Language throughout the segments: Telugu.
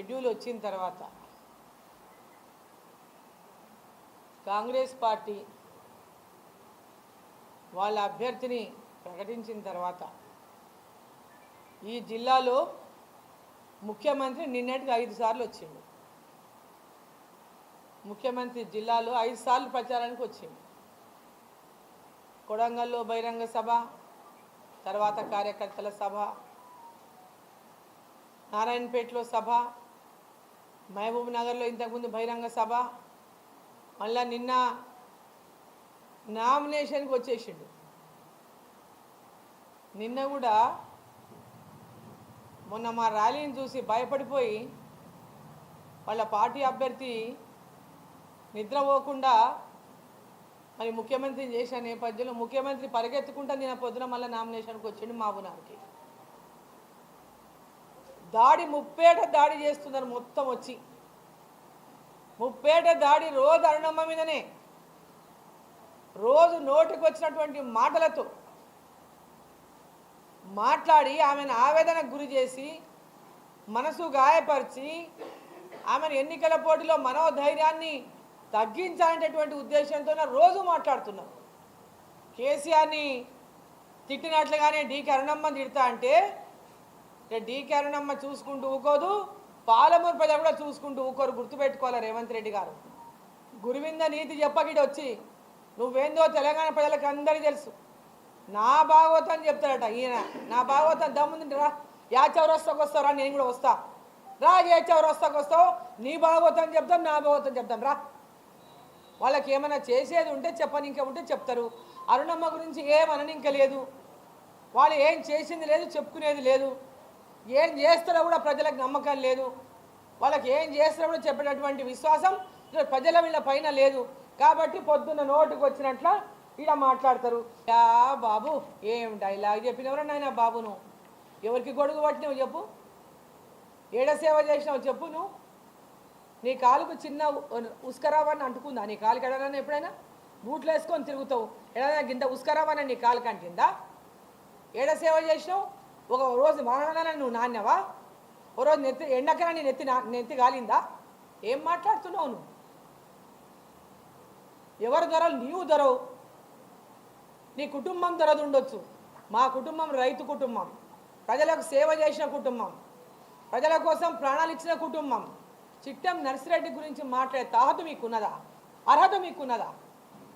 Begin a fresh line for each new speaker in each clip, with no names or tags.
షెడ్యూల్ వచ్చిన తర్వాత కాంగ్రెస్ పార్టీ వాళ్ళ అభ్యర్థిని ప్రకటించిన తర్వాత ఈ జిల్లాలో ముఖ్యమంత్రి నిన్నటికి 5 సార్లు వచ్చిండు. ముఖ్యమంత్రి జిల్లాలో 5 సార్లు ప్రచారానికి వచ్చిండు. కొడంగల్లో బహిరంగ సభ, తర్వాత కార్యకర్తల సభ, నారాయణపేటలో సభ, మహబూబ్ నగర్లో ఇంతకుముందు బహిరంగ సభ, మళ్ళా నిన్న నామినేషన్కి వచ్చేసిండు. నిన్న కూడా మొన్న మా ర్యాలీని చూసి భయపడిపోయి వాళ్ళ పార్టీ అభ్యర్థి నిద్రపోకుండా మరి ముఖ్యమంత్రిని చేసిన నేపథ్యంలో ముఖ్యమంత్రి పరిగెత్తుకుంటా నిన్న పొద్దున మళ్ళీ నామినేషన్కి వచ్చిండు. మహబూబ్నగర్కి దాడి ముప్పేట దాడి చేస్తున్నారు. మొత్తం వచ్చి ముప్పేట దాడి రోజు అరుణమ్మ మీదనే, రోజు నోటికి వచ్చినటువంటి మాటలతో మాట్లాడి ఆమెను ఆవేదనకు గురి చేసి మనసు గాయపరిచి ఆమెను ఎన్నికల పోటీలో మనోధైర్యాన్ని తగ్గించాలనేటటువంటి ఉద్దేశంతో రోజు మాట్లాడుతున్నారు. కేసీఆర్ని తిట్టినట్లుగానే డీకే అరుణమ్మ తిడతా అంటే డీకే అరుణమ్మ చూసుకుంటూ ఊకోదు, పాలమూరు ప్రజలు కూడా చూసుకుంటూ ఊకోరు. గుర్తుపెట్టుకోవాలి రేవంత్ రెడ్డి గారు. గురువింద నీతి చెప్పకిటి వచ్చి నువ్వేందో తెలంగాణ ప్రజలకు అందరికీ తెలుసు. నా భాగవతం చెప్తాడట ఈయన. నా భాగవతం దమ్ముంది రా, యా చౌరస్తాకు వస్తావు రా, నేను కూడా వస్తా రా, ఏ చౌరస్తాకు వస్తావు, నీ భాగవతం చెప్తాం, నా భాగవతం చెప్తాం రా. వాళ్ళకి ఏమైనా చేసేది ఉంటే చెప్పని ఇంకా ఉంటే చెప్తారు. అరుణమ్మ గురించి ఏమనని ఇంకా లేదు, వాళ్ళు ఏం చేసింది లేదు, చెప్పుకునేది లేదు, ఏం చేస్తారో కూడా ప్రజలకు నమ్మకం లేదు, వాళ్ళకి ఏం చేస్తారో కూడా చెప్పేటటువంటి విశ్వాసం ప్రజల వీళ్ళ పైన లేదు. కాబట్టి పొద్దున్న నోటుకు వచ్చినట్ల ఇలా మాట్లాడతారు. యా బాబు ఏం డైలాగ్ చెప్పినవరా నాయన బాబు, నువ్వు ఎవరికి గొడుగు పట్టినావు చెప్పు, ఏడ సేవ చేసినావు చెప్పు. నువ్వు నీ కాలుకు చిన్న ఉస్కరావని అంటుకుందా? నీ కాలుకి ఎడనా ఎప్పుడైనా బూట్లు వేసుకొని తిరుగుతావు, ఎడైనా గింత ఉస్కరావని నీ కాలుకి అంటిందా? ఏడ సేవ చేసినావు? ఒక రోజు మరణాన్ని నువ్వు నాణ్యవా? ఓ రోజు ఎండకరా నీ నెత్తి గాలిందా? ఏం మాట్లాడుతున్నావు నువ్వు? ఎవరు ధరలు? నీవు ధరవు, నీ కుటుంబం ధరదు ఉండొచ్చు. మా కుటుంబం రైతు కుటుంబం, ప్రజలకు సేవ చేసిన కుటుంబం, ప్రజల కోసం ప్రాణాలు ఇచ్చిన కుటుంబం. చిట్టం నర్సిరెడ్డి గురించి మాట్లాడే తాహత మీకున్నదా? అర్హత మీకున్నదా?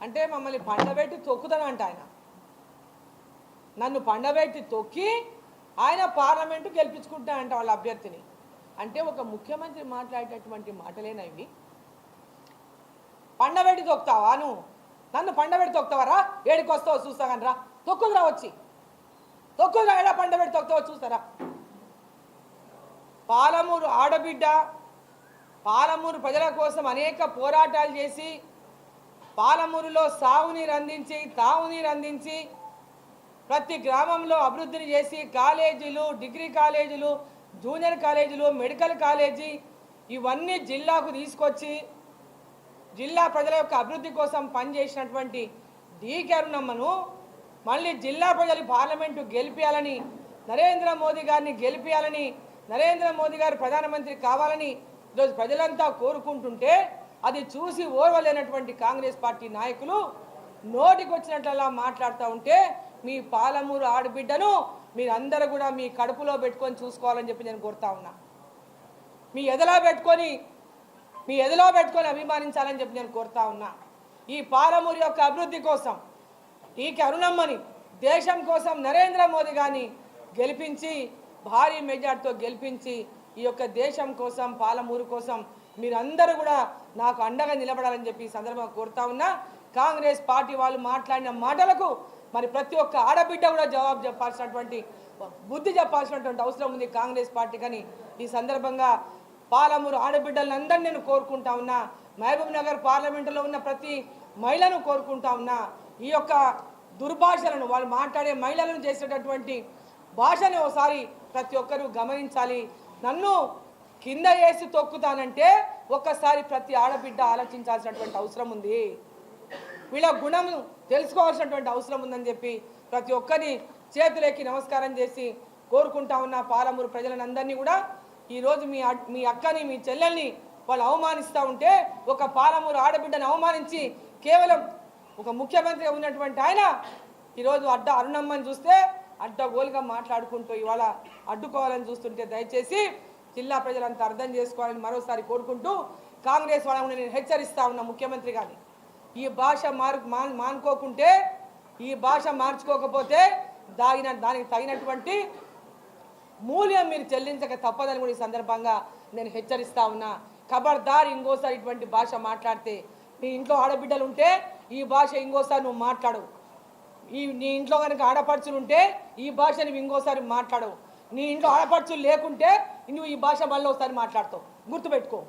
అంటే మమ్మల్ని పండబెట్టి తొక్కుతానంట ఆయన. నన్ను పండబెట్టి తొక్కి ఆయన పార్లమెంటు గెలిపించుకుంటానంట వాళ్ళ అభ్యర్థిని. అంటే ఒక ముఖ్యమంత్రి మాట్లాడేటటువంటి మాటలేనా ఇవి? పండబెట్టి తొక్కుతావా నువ్వు? నన్ను పండబెట్టి తొక్కుతావరా? ఏడికి వస్తావో చూస్తా కానీ రా, తొక్కుదురా, వచ్చి తొక్కుదురా, ఏడా పండబెట్టి తొక్కుతావో చూస్తారా. పాలమూరు ఆడబిడ్డ, పాలమూరు ప్రజల కోసం అనేక పోరాటాలు చేసి పాలమూరులో సాగునీరు అందించి తాగునీరు అందించి ప్రతి గ్రామంలో అభివృద్ధిని చేసి కాలేజీలు, డిగ్రీ కాలేజీలు, జూనియర్ కాలేజీలు, మెడికల్ కాలేజీ ఇవన్నీ జిల్లాకు తీసుకొచ్చి జిల్లా ప్రజల యొక్క అభివృద్ధి కోసం పనిచేసినటువంటి డీకే అరుణమ్మను మళ్ళీ జిల్లా ప్రజలు పార్లమెంటు గెలిపించాలని, నరేంద్ర మోదీ గారిని గెలిపించాలని, నరేంద్ర మోదీ గారు ప్రధానమంత్రి కావాలని ఈరోజు ప్రజలంతా కోరుకుంటుంటే అది చూసి ఓర్వలేనటువంటి కాంగ్రెస్ పార్టీ నాయకులు నోటికి వచ్చినట్లలా మాట్లాడుతూ ఉంటే మీ పాలమూరు ఆడబిడ్డను మీరందరూ కూడా మీ కడుపులో పెట్టుకొని చూసుకోవాలని చెప్పి నేను కోరుతా ఉన్నా. మీ ఎదలో పెట్టుకొని అభిమానించాలని చెప్పి నేను కోరుతా ఉన్నా. ఈ పాలమూరు యొక్క అభివృద్ధి కోసం డీకే అరుణమ్మని దేశం కోసం నరేంద్ర మోదీ గారిని గెలిపించి భారీ మెజార్టీతో గెలిపించి ఈ యొక్క దేశం కోసం పాలమూరు కోసం మీరందరూ కూడా నాకు అండగా నిలబడాలని చెప్పి ఈ సందర్భంగా కోరుతా ఉన్నా. కాంగ్రెస్ పార్టీ వాళ్ళు మాట్లాడిన మాటలకు మరి ప్రతి ఒక్క ఆడబిడ్డ కూడా జవాబు చెప్పాల్సినటువంటి బుద్ధి చెప్పాల్సినటువంటి అవసరం ఉంది కాంగ్రెస్ పార్టీకని ఈ సందర్భంగా పాలమూరు ఆడబిడ్డలందరినీ నేను కోరుకుంటా ఉన్నా. మహబూబ్ నగర్ పార్లమెంటులో ఉన్న ప్రతి మహిళను కోరుకుంటా ఉన్నా. ఈ యొక్క దుర్భాషలను వాళ్ళు మాట్లాడే మహిళలను చేసేటటువంటి భాషని ఒకసారి ప్రతి ఒక్కరూ గమనించాలి. నన్ను కింద వేసి తొక్కుతానంటే ఒక్కసారి ప్రతి ఆడబిడ్డ ఆలోచించాల్సినటువంటి అవసరం ఉంది. వీళ్ళ గుణం తెలుసుకోవాల్సినటువంటి అవసరం ఉందని చెప్పి ప్రతి ఒక్కరిని చేతులెక్కి నమస్కారం చేసి కోరుకుంటా ఉన్న పాలమూరు ప్రజలందరినీ కూడా ఈరోజు మీ అక్కని మీ చెల్లెల్ని వాళ్ళు అవమానిస్తూ ఉంటే, ఒక పాలమూరు ఆడబిడ్డను అవమానించి కేవలం ఒక ముఖ్యమంత్రిగా ఉన్నటువంటి ఆయన ఈరోజు అరుణమ్మని చూస్తే అడ్డగోలుగా మాట్లాడుకుంటూ ఇవాళ అడ్డుకోవాలని చూస్తుంటే దయచేసి జిల్లా ప్రజలంతా అర్థం చేసుకోవాలని మరోసారి కోరుకుంటూ కాంగ్రెస్ వాళ్ళని నేను హెచ్చరిస్తా ఉన్నా ముఖ్యమంత్రి గారిని, ఈ భాష మానుకోకుంటే, ఈ భాష మార్చుకోకపోతే దానికి తగినటువంటి మూల్యం మీరు చెల్లించక తప్పదని కూడా ఈ సందర్భంగా నేను హెచ్చరిస్తా ఉన్నా. ఖబర్దార్ ఇంకోసారి ఇటువంటి భాష మాట్లాడితే, నీ ఇంట్లో ఆడబిడ్డలు ఉంటే ఈ భాష ఇంకోసారి నువ్వు మాట్లాడవు. నీ ఇంట్లో కనుక ఆడపడుచులు ఉంటే ఈ భాష నువ్వు ఇంకోసారి మాట్లాడవు. నీ ఇంట్లో ఆడపడుచులు లేకుంటే నువ్వు ఈ భాష మళ్ళీ ఒకసారి మాట్లాడతావు. గుర్తుపెట్టుకో.